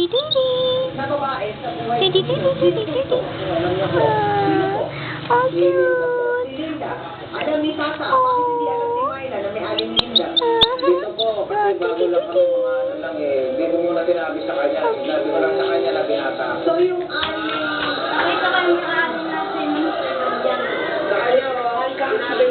Sa babae, sa buhay ko, Didi. Oh, cute. si Linda. Alam ni Tata, bakit hindi alam ni Myla na may aling Linda? Dito po, kasi bago lang kami mga ano lang eh. Hindi ko muna sinabi sa kanya. Sinabi ko lang sa kanya na binata. So yung